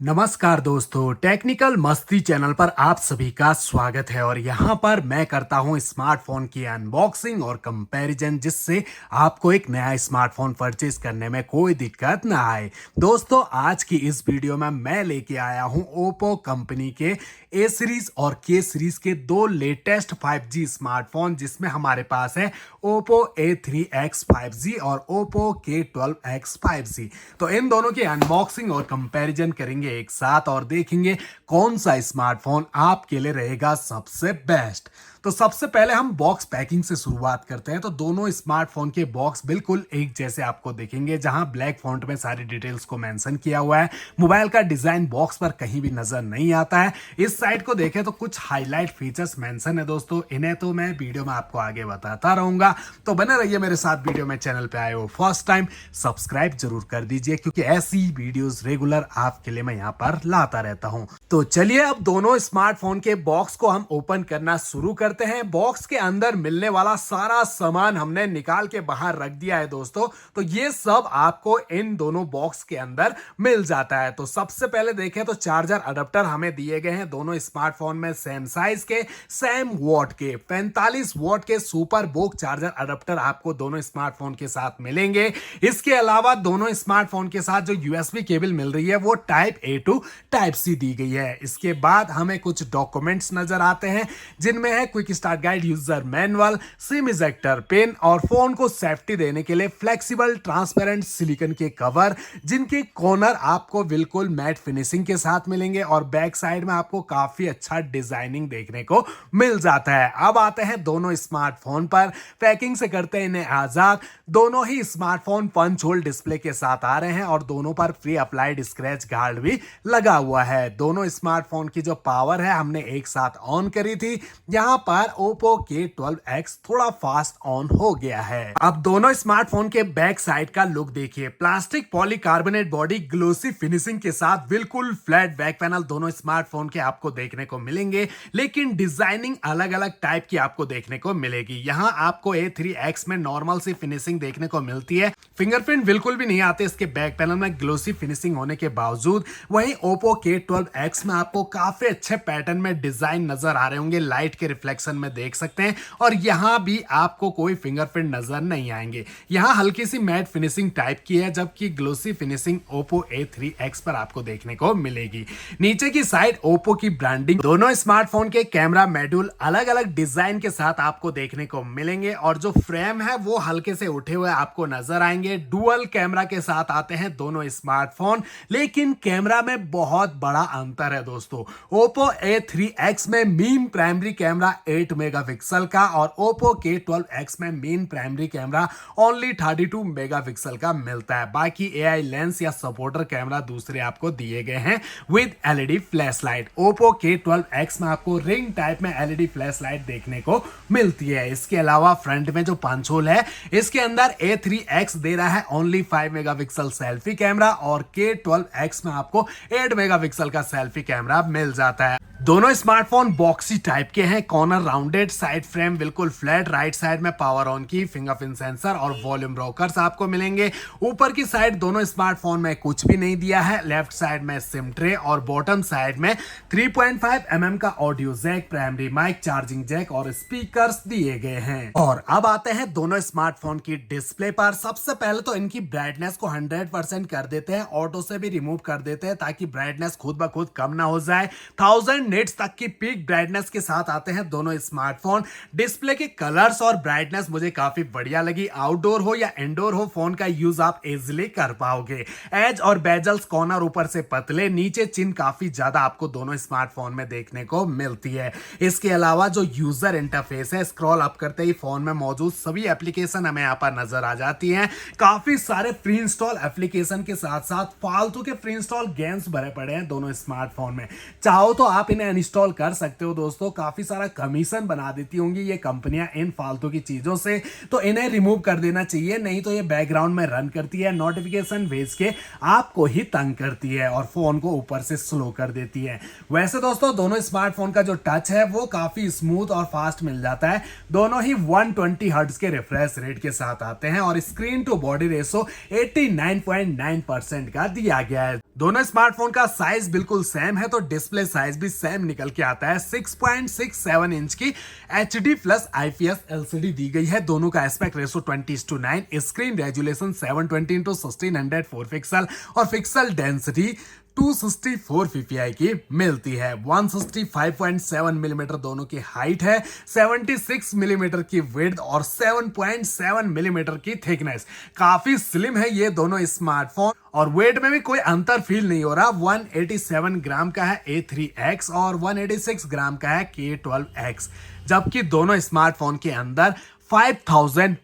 नमस्कार दोस्तों, टेक्निकल मस्ती चैनल पर आप सभी का स्वागत है। और यहाँ पर मैं करता हूँ स्मार्टफोन की अनबॉक्सिंग और कंपैरिजन, जिससे आपको एक नया स्मार्टफोन परचेज करने में कोई दिक्कत ना आए। दोस्तों, आज की इस वीडियो में मैं लेके आया हूँ ओप्पो कंपनी के ए सीरीज और के सीरीज के दो लेटेस्ट 5G स्मार्टफोन, जिसमें हमारे पास है ओप्पो A3X 5G और ओप्पो K12X 5G। तो इन दोनों की अनबॉक्सिंग और कंपैरिजन करेंगे एक साथ और देखेंगे कौन सा स्मार्टफोन आपके लिए रहेगा सबसे बेस्ट। तो सबसे पहले हम बॉक्स पैकिंग से शुरुआत करते हैं। तो दोनों स्मार्टफोन के बॉक्स बिल्कुल एक जैसे आपको दिखेंगे, जहां ब्लैक फॉन्ट में सारी डिटेल्स को मेंशन किया हुआ है। मोबाइल का डिजाइन बॉक्स पर कहीं भी नजर नहीं आता है। इस साइड को देखें तो कुछ हाईलाइट फीचर्स मेंशन है दोस्तों, इन्हें तो मैं वीडियो में आपको आगे बताता रहूंगा। तो बने रहिए मेरे साथ। वीडियो में चैनल पे आए हो फर्स्ट टाइम, सब्सक्राइब जरूर कर दीजिए, क्योंकि ऐसी वीडियोस रेगुलर आपके लिए मैं यहाँ पर लाता रहता हूँ। तो चलिए अब दोनों स्मार्टफोन के बॉक्स को हम ओपन करना शुरू करते हैं। बॉक्स के अंदर मिलने वाला सारा सामान हमने निकाल के बाहर रख दिया है दोस्तों। तो ये सब आपको इन दोनों बॉक्स के अंदर मिल जाता है। तो सबसे पहले देखें तो चार्जर अडेप्टर हमें दिए गए हैं दोनों स्मार्टफोन में, सेम साइज के, सेम वॉट के 45 वॉट के सुपर बोक चार्जर अडेप्टर आपको दोनों स्मार्टफोन के साथ मिलेंगे। इसके अलावा दोनों स्मार्टफोन के साथ जो यूएसबी केबल मिल रही है वो type A to type C दी गई है। इसके बाद हमें कुछ डॉक्यूमेंट्स नजर आते हैं, जिनमें है quick start guide, user manual, SIM ejector pin और फोन को सेफ्टी देने के लिए फ्लेक्सिबल ट्रांसपेरेंट सिलिकॉन के कवर, जिनके कॉर्नर आपको बिल्कुल मैट फिनिशिंग के साथ मिलेंगे और बैक साइड में आपको काफी अच्छा डिजाइनिंग देखने को मिल जाता है। अब आते हैं दोनों स्मार्टफोन पर। पैकिंग से करते हैं इन्हें आजाद। दोनों ही स्मार्टफोन पंच होल डिस्प्ले के साथ आ रहे हैं और दोनों पर प्री अप्लाइड स्क्रैच गार्ड भी लगा हुआ है। दोनों स्मार्टफोन की जो पावर है हमने एक साथ ऑन करी थी। यहां पर ओप्पो K12X थोड़ा फास्ट ऑन हो गया है। अब दोनों स्मार्टफोन के बैक साइड का लुक देखिए। Plastic polycarbonate body, glossy finishing के साथ बिल्कुल फ्लैट बैक पैनल दोनों स्मार्टफोन के आपको देखने को मिलेंगे, लेकिन डिजाइनिंग अलग अलग टाइप की आपको देखने को मिलेगी। यहां आपको A3X में नॉर्मल सी फिनिशिंग देखने को मिलती है, फिंगरप्रिंट बिल्कुल भी नहीं आते इसके बैक पैनल में ग्लोसी फिनिशिंग होने के बावजूद। वहीं ओप्पो K12X में आपको काफी अच्छे पैटर्न में डिजाइन नजर आ रहे होंगे, लाइट के रिफ्लेक्शन में देख सकते हैं। और यहां भी आपको कोई फिंगरप्रिंट नजर नहीं आएंगे। यहां हल्की सी मैट फिनिशिंग टाइप की है, जबकि ग्लोसी फिनिशिंग ओप्पो A3X पर आपको देखने को मिलेगी। नीचे की साइड ओप्पो की ब्रांडिंग, दोनों स्मार्टफोन के कैमरा मॉड्यूल अलग अलग डिजाइन के साथ आपको देखने को मिलेंगे और जो फ्रेम है वो हल्के से उठे हुए आपको नजर आएंगे। डुअल कैमरा के साथ आते हैं दोनों स्मार्टफोन, लेकिन कैमरा में बहुत बड़ा अंतर है दोस्तों। ओप्पो A3X में मीन प्राइमरी कैमरा 8 मेगापिक्सल का और ओप्पो K12X में mean primary camera only 32 megapixel का मिलता है। बाकी एआई लेंस या सपोर्टर कैमरा दूसरे आपको दिए गए हैं with LED flash light. Oppo K12X में आपको रिंग टाइप में एलईडी फ्लैश लाइट देखने को मिलती है। इसके अलावा फ्रंट में जो पंच होल है, इसके अंदर A3X दे रहा है ओनली 5 मेगापिक्सल सेल्फी कैमरा और K12X में आपको 8 मेगापिक्सल का सेल्फी कैमरा मिल जाता है। दोनों स्मार्टफोन बॉक्सी टाइप के हैं, कॉर्नर राउंडेड, साइड फ्रेम बिल्कुल फ्लैट, राइट साइड में पावर ऑन की, फिंगरप्रिंट सेंसर और वॉल्यूम रोकर्स आपको मिलेंगे। ऊपर की साइड दोनों स्मार्टफोन में कुछ भी नहीं दिया है। लेफ्ट साइड में सिम ट्रे और बॉटम साइड में 3.5 mm का audio jack, primary mic, charging jack और स्पीकर्स दिए गए हैं। और अब आते हैं दोनों स्मार्टफोन की डिस्प्ले पर। सबसे पहले तो इनकी ब्राइटनेस को 100% कर देते हैं, ऑटो से भी रिमूव कर देते हैं ताकि ब्राइटनेस खुद ब खुद कम ना हो जाए। 1000 निट्स तक की पीक ब्राइटनेस के साथ आते हैं दोनों स्मार्टफोन। डिस्प्ले के कलर्स और ब्राइटनेस मुझे काफी बढ़िया लगी। आउटडोर हो या इंडोर हो, फोन का यूज आप इजीली कर पाओगे। एज और बेजल्स कॉर्नर ऊपर से पतले, नीचे चिन काफी ज्यादा आपको दोनों स्मार्टफोन में देखने को मिलती है। इसके अलावा जो यूजर इंटरफेस है, स्क्रॉल अप करते ही फोन में मौजूद सभी एप्लीकेशन हमें यहाँ पर नजर आ जाती हैं। काफी सारे प्री इंस्टॉल एप्लीकेशन के साथ साथ फालतू के प्री इंस्टॉल गेम्स भरे पड़े हैं दोनों स्मार्टफोन में। चाहो तो आप इन्हें इन्हें अनइंस्टॉल कर सकते हो दोस्तों। काफी सारा कमीशन बना देती होंगी ये कंपनियां इन फालतू की चीजों से, तो इन्हें रिमूव कर देना चाहिए, नहीं तो ये बैकग्राउंड में रन करती है, नोटिफिकेशन भेज के आपको ही तंग करती है और फोन को ऊपर से स्लो कर देती है। वैसे दोस्तों दोनों स्मार्टफोन का जो टच है वो काफी स्मूथ और फास्ट मिल जाता है। दोनों ही 120 हर्ट्ज के रिफ्रेश रेट के साथ आते हैं और स्क्रीन टू बॉडी रेशो 89.9% का दिया गया है। दोनों स्मार्टफोन का साइज बिल्कुल सेम है, तो डिस्प्ले साइज भी सेम निकल के आता है। 6.67 इंच की HD प्लस IPS LCD दी गई है। दोनों का aspect ratio 20:9, screen resolution 720x1600 pixel और पिक्सल डेंसिटी 264 ppi की मिलती है। 165.7 मिलीमीटर दोनों की हाइट है, 76 मिलीमीटर की विड्थ और 7.7 मिलीमीटर की थिकनेस। काफी स्लिम है ये दोनों स्मार्टफोन और वेट में भी कोई अंतर फील नहीं हो रहा। 187 ग्राम का है A3X और 186 ग्राम का है K12X, जबकि दोनों स्मार्टफोन के अंदर 5100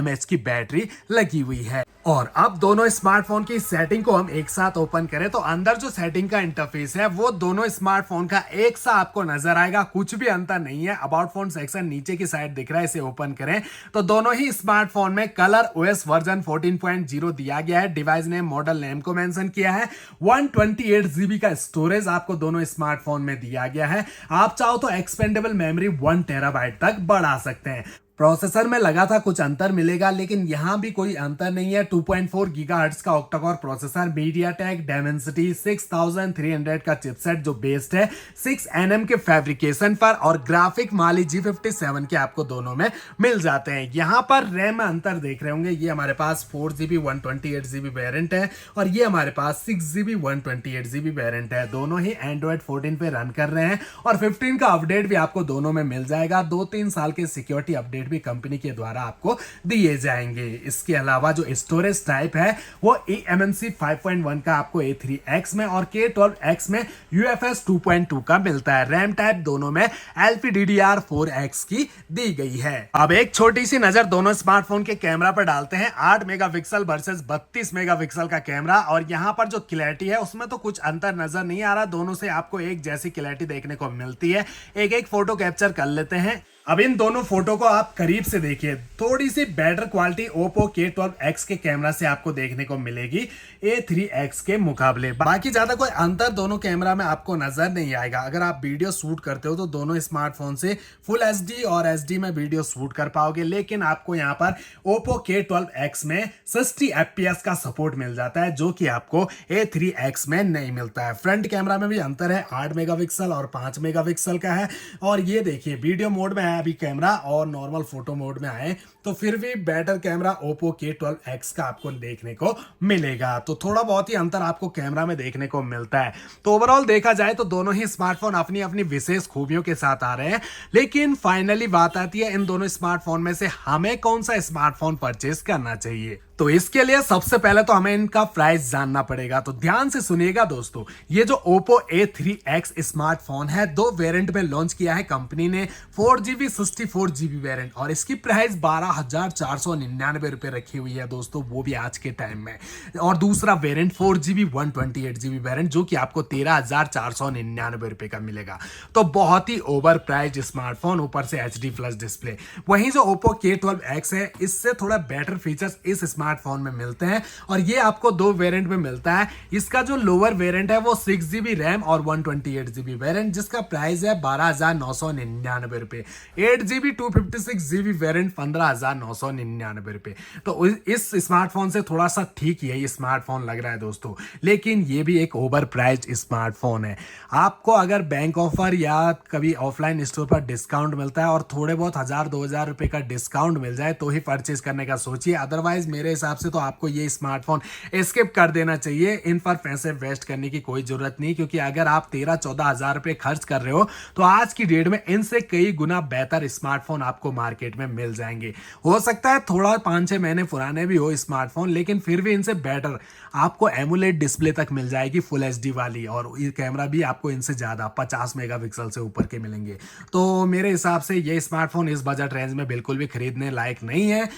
mAh की बैटरी लगी हुई है। और अब दोनों स्मार्टफोन की सेटिंग को हम एक साथ ओपन करें तो अंदर जो सेटिंग का इंटरफेस है वो दोनों स्मार्टफोन का एक सा आपको नजर आएगा, कुछ भी अंतर नहीं है। अबाउट फोन सेक्शन नीचे की साइड दिख रहा है, इसे ओपन करें तो दोनों ही स्मार्टफोन में कलर OS वर्जन 14.0 दिया गया है। डिवाइस नेम मॉडल नेम को मेंशन किया है। 128 GB का स्टोरेज आपको दोनों स्मार्टफोन में दिया गया है। आप चाहो तो एक्सपेंडेबल मेमोरी 1 टेराबाइट तक बढ़ा सकते हैं। प्रोसेसर में लगा था कुछ अंतर मिलेगा, लेकिन यहां भी कोई अंतर नहीं है। 2.4 गीगाहर्ट्ज का ऑक्टा-कोर प्रोसेसर, मीडियाटेक Dimensity 6300 का चिपसेट जो बेस्ड है 6 nm के फैब्रिकेशन पर, और ग्राफिक Mali G57 के आपको दोनों में मिल जाते हैं। यहां पर रैम में अंतर देख रहे होंगे, ये हमारे पास 4GB 128GB वेरिएंट है और ये हमारे पास 6GB 128GB वेरिएंट है। दोनों ही Android 14 पे रन कर रहे हैं और 15 का अपडेट भी आपको दोनों में मिल जाएगा। 2-3 साल के सिक्योरिटी अपडेट भी कंपनी के द्वारा आपको दिए जाएंगे। इसके अलावा जो स्टोरेज टाइप है वो eMMC 5.1 का आपको A3X में और K12X में UFS 2.2 का मिलता है। रैम टाइप दोनों में LPDDR4X की दी गई है। अब एक छोटी सी नजर दोनों स्मार्टफोन के कैमरा पर डालते हैं। 8 मेगापिक्सल वर्सेस 32 मेगापिक्सल का कैमरा, और यहां पर जो क्लैरिटी है उसमें तो कुछ अंतर नजर नहीं आ रहा। दोनों से आपको एक जैसी क्लैरिटी देखने को मिलती है। एक फोटो कैप्चर कर लेते हैं। अब इन दोनों फोटो को आप करीब से देखिए, थोड़ी सी बेटर क्वालिटी Oppo K12X के कैमरा से आपको देखने को मिलेगी A3X के मुकाबले। बाकी ज्यादा कोई अंतर दोनों कैमरा में आपको नजर नहीं आएगा। अगर आप वीडियो शूट करते हो तो दोनों स्मार्टफोन से फुल HD और SD में वीडियो शूट कर पाओगे, लेकिन आपको यहाँ पर Oppo K12X में 60 FPS का सपोर्ट मिल जाता है, जो कि आपको A3X में नहीं मिलता है। फ्रंट कैमरा में भी अंतर है, 8 मेगापिक्सल और 5 मेगापिक्सल का है। और ये देखिए वीडियो मोड में अभी कैमरा और नॉर्मल फोटो मोड में आए तो फिर भी बेटर कैमरा Oppo K12X का आपको देखने को मिलेगा। तो थोड़ा बहुत ही अंतर आपको कैमरा में देखने को मिलता है। तो ओवरऑल देखा जाए तो दोनों ही स्मार्टफोन अपनी अपनी विशेष खूबियों के साथ आ रहे हैं, लेकिन फाइनली बात आती है इन दोनों स्मार्टफोन में से हमें कौन सा स्मार्टफोन परचेज करना चाहिए। तो इसके लिए सबसे पहले तो हमें इनका प्राइस जानना पड़ेगा। तो ध्यान से सुनिएगा दोस्तों, ये जो Oppo A3X स्मार्टफोन है, 2 वेरिएंट में लॉन्च किया है कंपनी ने, 4GB 64GB वेरिएंट, और इसकी प्राइस 12,499 रुपए रखी हुई है दोस्तों, वो भी आज के टाइम में। और दूसरा वेरिएंट 4GB 128GB वेरिएंट, जो कि आपको 13,499 रुपए का मिलेगा। तो बहुत ही ओवर प्राइस स्मार्टफोन, ऊपर से HD प्लस डिस्प्ले। वहीं जो Oppo K12X है, इससे थोड़ा बेटर फीचर्स इस स्मार्टफोन में मिलते हैं और ये आपको 2 वेरिएंट में मिलता है। इसका जो लोअर वेरिएंट है वो 6GB रैम और 128GB वेरिएंट, जिसका प्राइस है 12,999 रुपए। 8GB 256GB वेरिएंट 15,999 रुपए। तो इस स्मार्टफोन से थोड़ा सा ठीक ही स्मार्टफोन लग रहा है दोस्तों, लेकिन ये भी एक ओवर प्राइस्ड स्मार्टफोन है। आपको अगर बैंक ऑफर या कभी ऑफलाइन स्टोर पर डिस्काउंट मिलता है और थोड़े बहुत 1,000-2,000 रुपए का डिस्काउंट मिल जाए तो ही परचेज करने का सोचिए। अदरवाइज मेरे हिसाब से तो आपको ये स्मार्टफोन स्किप कर देना चाहिए। इन पर पैसे वेस्ट करने की कोई जरूरत नहीं, क्योंकि अगर आप 13-14 हजार रुपए खर्च कर रहे हो तो आज की डेट में इनसे कई गुना बेहतर स्मार्टफोन आपको मार्केट में मिल जाएंगे। हो सकता है थोड़ा 5-6 महीने पुराने भी हो स्मार्टफोन, लेकिन फिर भी इनसे बेटर आपको एमुलेट डिस्प्ले तक मिल जाएगी फुल HD वाली, और ये कैमरा भी आपको इनसे ज्यादा 50 मेगापिक्सल से ऊपर के मिलेंगे। तो मेरे हिसाब से ये स्मार्टफोन इस बजट रेंज में बिल्कुल भी खरीदने लायक नहीं है।